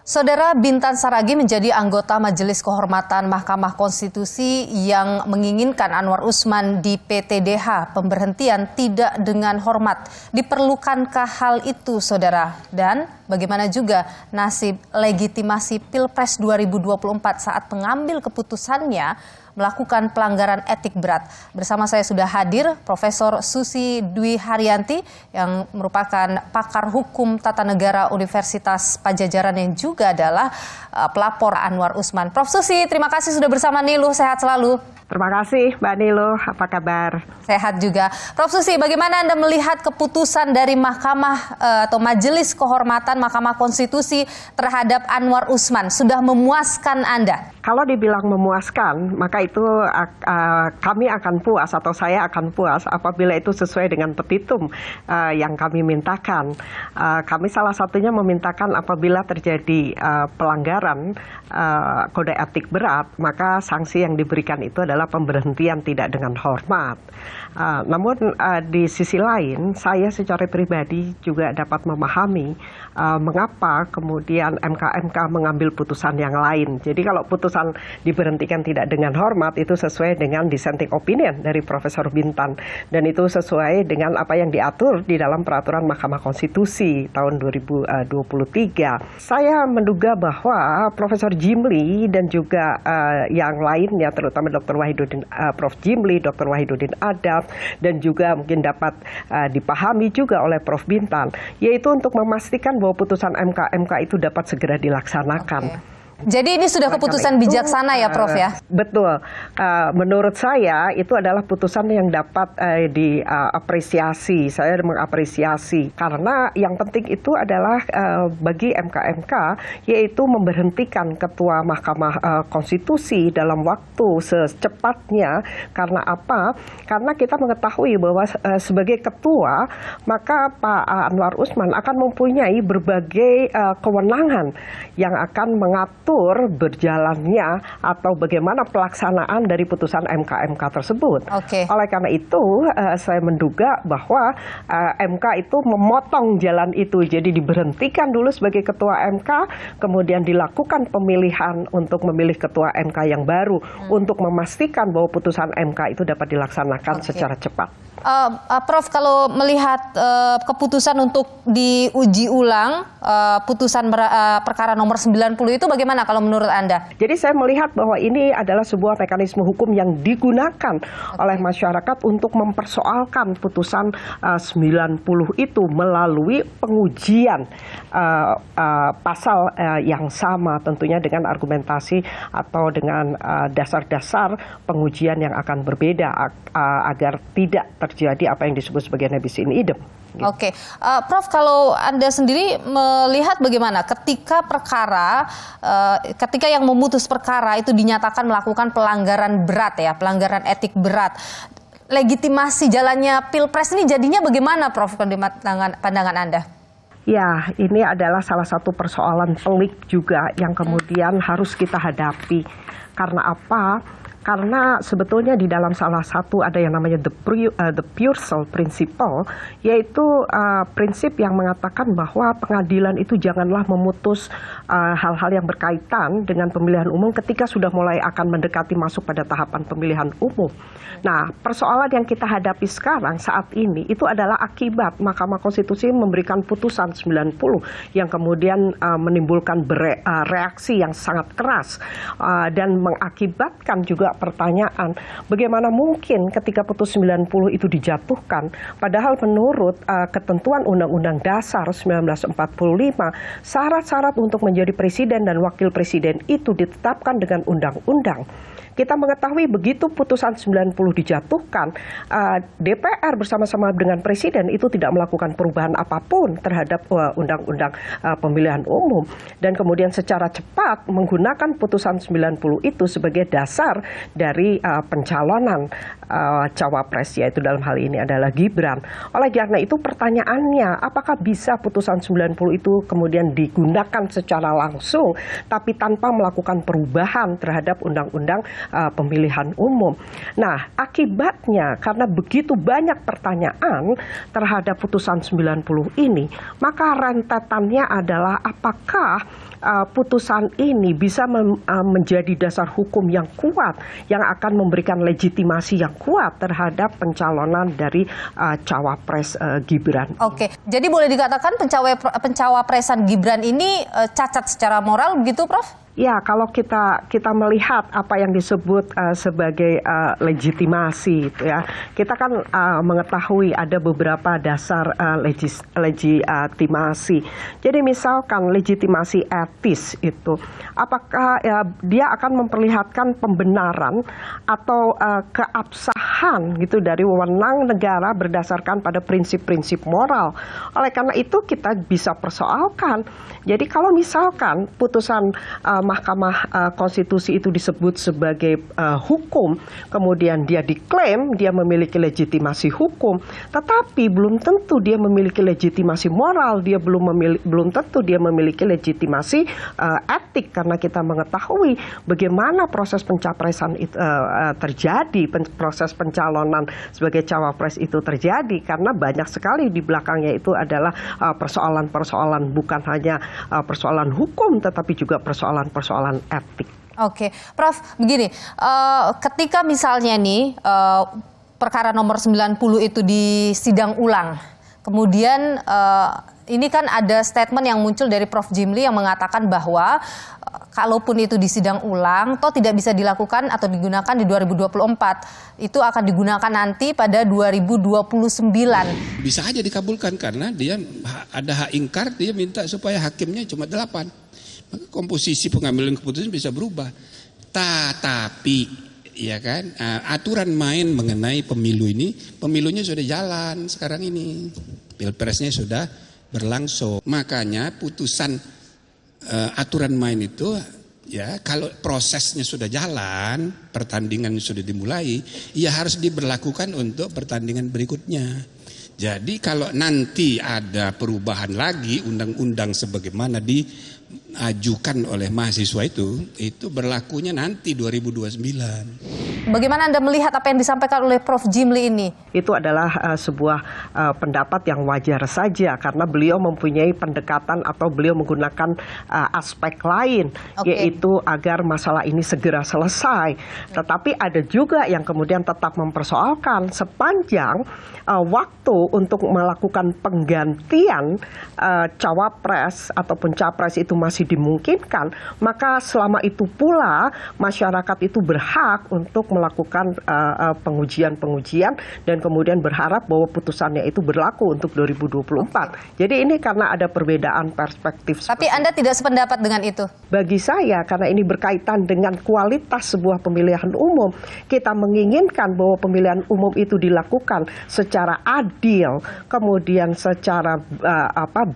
Saudara Bintan Saragih menjadi anggota Majelis Kehormatan Mahkamah Konstitusi yang menginginkan Anwar Usman di PTDH pemberhentian tidak dengan hormat. Diperlukankah hal itu, Saudara? Dan bagaimana juga nasib legitimasi Pilpres 2024 saat pengambil keputusannya melakukan pelanggaran etik berat? Bersama saya sudah hadir Profesor Susi Dwi Haryanti yang merupakan pakar hukum tata negara Universitas Padjadjaran yang juga adalah pelapor Anwar Usman. Prof. Susi, terima kasih sudah bersama Niluh, sehat selalu. Terima kasih Mbak Niluh, apa kabar? Sehat juga. Prof. Susi, bagaimana Anda melihat keputusan dari Mahkamah atau Majelis Kehormatan Mahkamah Konstitusi terhadap Anwar Usman? Sudah memuaskan Anda? Kalau dibilang memuaskan, maka itu kami akan puas atau saya akan puas apabila itu sesuai dengan petitum yang kami mintakan. Kami salah satunya memintakan apabila terjadi pelanggaran kode etik berat, maka sanksi yang diberikan itu adalah pemberhentian tidak dengan hormat. Namun di sisi lain, saya secara pribadi juga dapat memahami mengapa kemudian MK mengambil putusan yang lain. Jadi kalau putusan diberhentikan tidak dengan hormat itu sesuai dengan dissenting opinion dari Profesor Bintan, dan itu sesuai dengan apa yang diatur di dalam peraturan Mahkamah Konstitusi tahun 2023. Saya menduga bahwa Profesor Jimli dan juga yang lainnya, terutama Dr. Wahidudin, Prof. Jimli, Dr. Wahidudin Adab, dan juga mungkin dapat dipahami juga oleh Prof. Bintan, yaitu untuk memastikan bahwa putusan MK itu dapat segera dilaksanakan. Okay. Jadi ini sudah keputusan bijaksana ya, Prof ya? Betul. Menurut saya itu adalah putusan yang dapat diapresiasi. Saya mengapresiasi karena yang penting itu adalah bagi MK yaitu memberhentikan Ketua Mahkamah Konstitusi dalam waktu secepatnya. Karena apa? Karena kita mengetahui bahwa sebagai ketua maka Pak Anwar Usman akan mempunyai berbagai kewenangan yang akan mengatur berjalannya atau bagaimana pelaksanaan dari putusan MK tersebut. Okay. Oleh karena itu, saya menduga bahwa MK itu memotong jalan itu. Jadi diberhentikan dulu sebagai ketua MK, kemudian dilakukan pemilihan untuk memilih ketua MK yang baru untuk memastikan bahwa putusan MK itu dapat dilaksanakan secara cepat. Prof, kalau melihat keputusan untuk diuji ulang putusan perkara nomor 90 itu bagaimana kalau menurut Anda? Jadi saya melihat bahwa ini adalah sebuah mekanisme hukum yang digunakan oleh masyarakat untuk mempersoalkan putusan 90 itu melalui pengujian pasal yang sama, tentunya dengan argumentasi atau dengan dasar-dasar pengujian yang akan berbeda agar tidak terjadi apa yang disebut sebagai nebis in idem. Gitu. Oke, Prof, kalau Anda sendiri melihat bagaimana ketika ketika yang memutus perkara itu dinyatakan melakukan pelanggaran berat ya, pelanggaran etik berat, legitimasi jalannya Pilpres ini jadinya bagaimana, Prof, pandangan Anda? Ya, ini adalah salah satu persoalan pelik juga yang kemudian harus kita hadapi. Karena apa? Karena sebetulnya di dalam salah satu ada yang namanya the Purcell Principle, yaitu prinsip yang mengatakan bahwa pengadilan itu janganlah memutus hal-hal yang berkaitan dengan pemilihan umum ketika sudah mulai akan mendekati masuk pada tahapan pemilihan umum. Nah, persoalan yang kita hadapi sekarang saat ini itu adalah akibat Mahkamah Konstitusi memberikan putusan 90 yang kemudian menimbulkan reaksi yang sangat keras dan mengakibatkan juga pertanyaan bagaimana mungkin ketika putus 90 itu dijatuhkan padahal menurut ketentuan Undang-Undang Dasar 1945 syarat-syarat untuk menjadi presiden dan wakil presiden itu ditetapkan dengan undang-undang. Kita mengetahui begitu putusan 90 dijatuhkan, DPR bersama-sama dengan Presiden itu tidak melakukan perubahan apapun terhadap undang-undang pemilihan umum. Dan kemudian secara cepat menggunakan putusan 90 itu sebagai dasar dari pencalonan cawapres, yaitu dalam hal ini adalah Gibran. Oleh karena itu pertanyaannya, apakah bisa putusan 90 itu kemudian digunakan secara langsung tapi tanpa melakukan perubahan terhadap undang-undang pemilihan umum. Nah, akibatnya karena begitu banyak pertanyaan terhadap putusan 90 ini, maka rentetannya adalah apakah putusan ini bisa menjadi dasar hukum yang kuat yang akan memberikan legitimasi yang kuat terhadap pencalonan dari cawapres Gibran. Oke, jadi boleh dikatakan pencawapresan Gibran ini cacat secara moral begitu, Prof? Ya, kalau kita melihat apa yang disebut sebagai legitimasi, itu ya, kita kan mengetahui ada beberapa dasar legitimasi. Jadi misalkan legitimasi etis itu, apakah dia akan memperlihatkan pembenaran atau keabsahan gitu dari wewenang negara berdasarkan pada prinsip-prinsip moral. Oleh karena itu kita bisa persoalkan. Jadi kalau misalkan putusan Mahkamah Konstitusi itu disebut sebagai hukum, kemudian dia diklaim dia memiliki legitimasi hukum, tetapi belum tentu dia memiliki legitimasi moral, dia belum tentu dia memiliki legitimasi etik, karena kita mengetahui bagaimana proses pencapresan itu terjadi, proses pencalonan sebagai cawapres itu terjadi, karena banyak sekali di belakangnya itu adalah persoalan-persoalan bukan hanya persoalan hukum tetapi juga persoalan etik. Oke, Prof, begini, ketika misalnya nih perkara nomor 90 itu di sidang ulang, kemudian ini kan ada statement yang muncul dari Prof Jimli yang mengatakan bahwa kalaupun itu di sidang ulang, toh tidak bisa dilakukan atau digunakan di 2024. Itu akan digunakan nanti pada 2029. Bisa aja dikabulkan karena dia ada hak ingkar, dia minta supaya hakimnya cuma 8. Maka komposisi pengambilan keputusan bisa berubah. Tetapi ya kan, aturan main mengenai pemilu ini, pemilunya sudah jalan sekarang ini. Pilpresnya sudah berlangsung. Makanya putusan aturan main itu ya kalau prosesnya sudah jalan, pertandingan sudah dimulai, ya harus diberlakukan untuk pertandingan berikutnya. Jadi kalau nanti ada perubahan lagi undang-undang sebagaimana diajukan oleh mahasiswa itu berlakunya nanti 2029. Bagaimana Anda melihat apa yang disampaikan oleh Prof Jimli ini? Itu adalah sebuah pendapat yang wajar saja karena beliau mempunyai pendekatan atau beliau menggunakan aspek lain, yaitu agar masalah ini segera selesai. Tetapi ada juga yang kemudian tetap mempersoalkan sepanjang waktu untuk melakukan penggantian cawapres ataupun capres itu masih dimungkinkan, maka selama itu pula masyarakat itu berhak untuk melakukan pengujian-pengujian dan kemudian berharap bahwa putusannya itu berlaku untuk 2024. Jadi ini karena ada perbedaan perspektif. Tapi Anda tidak sependapat dengan itu? Bagi saya, karena ini berkaitan dengan kualitas sebuah pemilihan umum, kita menginginkan bahwa pemilihan umum itu dilakukan secara adil, kemudian secara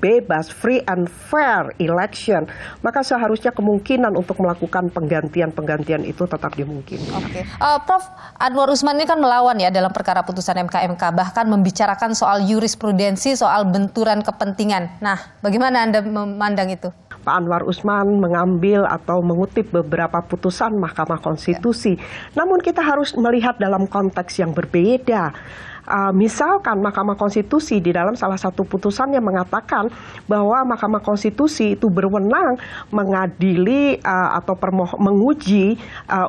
bebas, free and fair election, maka seharusnya kemungkinan untuk melakukan penggantian itu tetap dimungkinkan. Oke. Prof, Anwar Usman ini kan melawan ya dalam perkara putusan MK, bahkan membicarakan soal jurisprudensi, soal benturan kepentingan. Nah, bagaimana Anda memandang itu? Pak Anwar Usman mengambil atau mengutip beberapa putusan Mahkamah Konstitusi. Namun kita harus melihat dalam konteks yang berbeda. Misalkan Mahkamah Konstitusi di dalam salah satu putusannya mengatakan bahwa Mahkamah Konstitusi itu berwenang mengadili atau menguji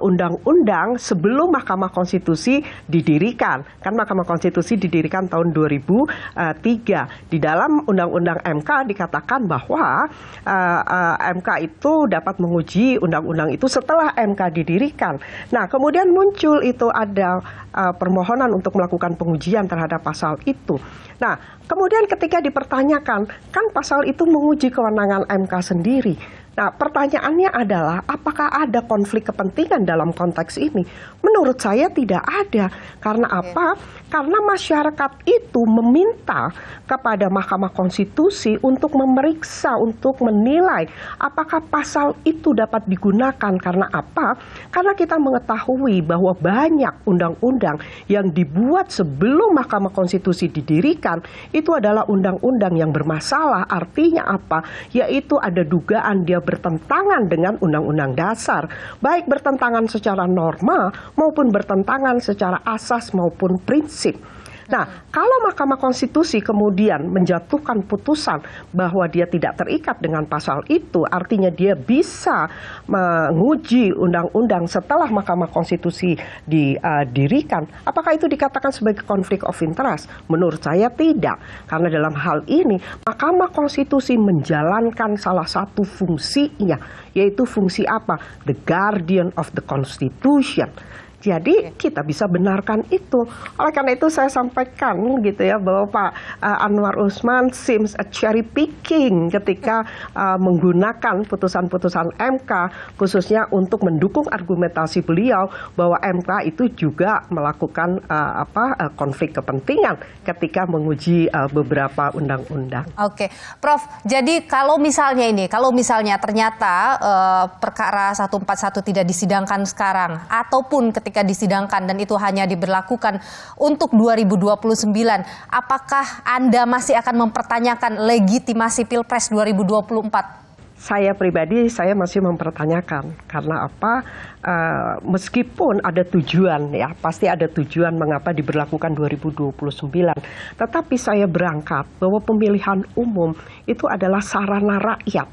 undang-undang sebelum Mahkamah Konstitusi didirikan. Kan Mahkamah Konstitusi didirikan tahun 2003. Di dalam Undang-Undang MK dikatakan bahwa MK itu dapat menguji undang-undang itu setelah MK didirikan. Nah, kemudian muncul itu ada permohonan untuk melakukan pengujian terhadap pasal itu. Nah, kemudian ketika dipertanyakan, kan pasal itu menguji kewenangan MK sendiri. Nah, pertanyaannya adalah apakah ada konflik kepentingan dalam konteks ini? Menurut saya tidak ada. Karena apa? Karena masyarakat itu meminta kepada Mahkamah Konstitusi untuk memeriksa, untuk menilai apakah pasal itu dapat digunakan. Karena apa? Karena kita mengetahui bahwa banyak undang-undang yang dibuat sebelum Mahkamah Konstitusi didirikan itu adalah undang-undang yang bermasalah. Artinya apa? Yaitu ada dugaan dia bertentangan dengan undang-undang dasar, baik bertentangan secara norma maupun bertentangan secara asas maupun prinsip. Nah, kalau Mahkamah Konstitusi kemudian menjatuhkan putusan bahwa dia tidak terikat dengan pasal itu, artinya dia bisa menguji undang-undang setelah Mahkamah Konstitusi didirikan, apakah itu dikatakan sebagai konflik of interest? Menurut saya tidak, karena dalam hal ini Mahkamah Konstitusi menjalankan salah satu fungsinya, yaitu fungsi apa? The guardian of the Constitution. Jadi kita bisa benarkan itu. Oleh karena itu saya sampaikan gitu ya bahwa Pak Anwar Usman seems a cherry picking ketika menggunakan putusan-putusan MK khususnya untuk mendukung argumentasi beliau bahwa MK itu juga melakukan konflik kepentingan ketika menguji beberapa undang-undang. Oke, Prof. Jadi kalau misalnya ternyata perkara 141 tidak disidangkan sekarang ataupun ketika disidangkan dan itu hanya diberlakukan untuk 2029, apakah Anda masih akan mempertanyakan legitimasi Pilpres 2024? Saya pribadi, saya masih mempertanyakan. Karena apa? Meskipun ada tujuan, ya pasti ada tujuan mengapa diberlakukan 2029. Tetapi saya berangkat bahwa pemilihan umum itu adalah sarana rakyat.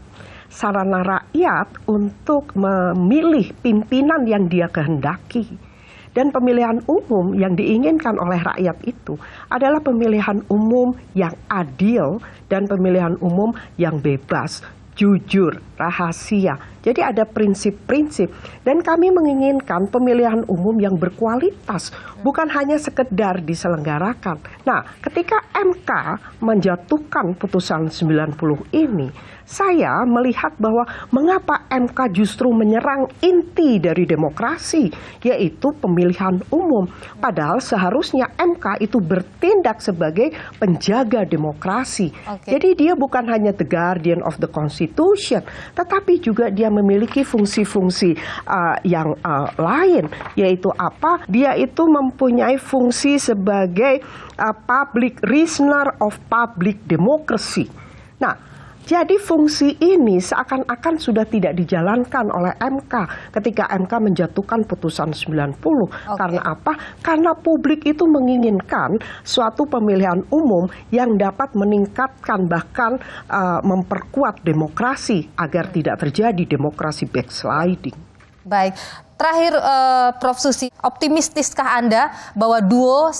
Sarana rakyat untuk memilih pimpinan yang dia kehendaki. Dan pemilihan umum yang diinginkan oleh rakyat itu adalah pemilihan umum yang adil dan pemilihan umum yang bebas, jujur, rahasia. Jadi ada prinsip-prinsip dan kami menginginkan pemilihan umum yang berkualitas, bukan hanya sekedar diselenggarakan. Nah, ketika MK menjatuhkan putusan 90 ini, saya melihat bahwa mengapa MK justru menyerang inti dari demokrasi, yaitu pemilihan umum. Padahal seharusnya MK itu bertindak sebagai penjaga demokrasi. Jadi dia bukan hanya the guardian of the Constitution, tetapi juga dia memiliki fungsi-fungsi yang lain, yaitu apa? Dia itu mempunyai fungsi sebagai public reasoner of public democracy. Nah, jadi fungsi ini seakan-akan sudah tidak dijalankan oleh MK ketika MK menjatuhkan putusan 90. Karena apa? Karena publik itu menginginkan suatu pemilihan umum yang dapat meningkatkan bahkan memperkuat demokrasi agar tidak terjadi demokrasi backsliding. Baik. Terakhir, Prof. Susi, optimistiskah Anda bahwa duo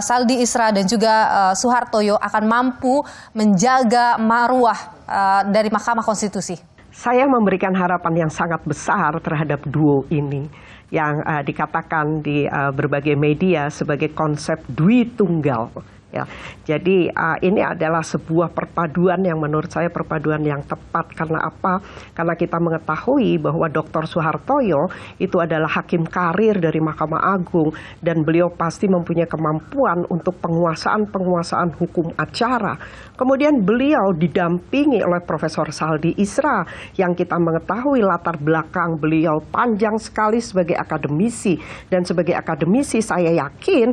Saldi Isra dan juga Soehartoyo akan mampu menjaga marwah dari Mahkamah Konstitusi? Saya memberikan harapan yang sangat besar terhadap duo ini yang dikatakan di berbagai media sebagai konsep Dwi Tunggal. Ya, jadi ini adalah sebuah perpaduan yang menurut saya perpaduan yang tepat. Karena apa? Karena kita mengetahui bahwa Dr. Soehartoyo itu adalah hakim karir dari Mahkamah Agung dan beliau pasti mempunyai kemampuan untuk penguasaan hukum acara. Kemudian beliau didampingi oleh Profesor Saldi Isra yang kita mengetahui latar belakang beliau panjang sekali sebagai akademisi. Dan sebagai akademisi saya yakin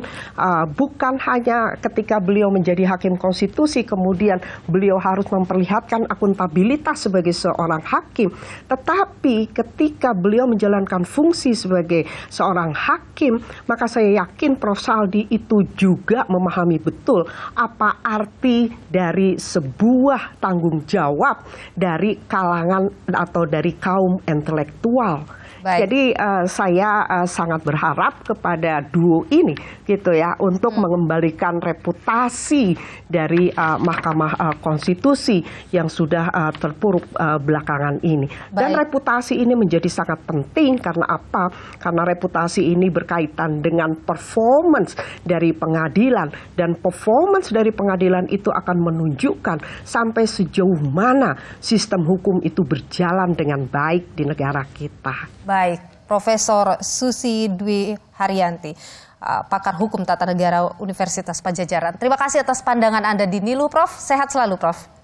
bukan hanya ketika beliau menjadi hakim konstitusi kemudian beliau harus memperlihatkan akuntabilitas sebagai seorang hakim, tetapi ketika beliau menjalankan fungsi sebagai seorang hakim, maka saya yakin Prof. Saldi itu juga memahami betul apa arti dari sebuah tanggung jawab dari kalangan atau dari kaum intelektual. Baik. Jadi saya sangat berharap kepada duo ini gitu ya untuk mengembalikan reputasi dari Mahkamah Konstitusi yang sudah terpuruk belakangan ini. Dan Baik. reputasi ini menjadi sangat penting karena apa? Karena reputasi ini berkaitan dengan performance dari pengadilan, dan performance dari pengadilan itu akan menunjukkan sampai sejauh mana sistem hukum itu berjalan dengan baik di negara kita. Baik, Profesor Susi Dwi Haryanti, pakar hukum tata negara Universitas Padjadjaran. Terima kasih atas pandangan Anda di Nilu, Prof. Sehat selalu, Prof.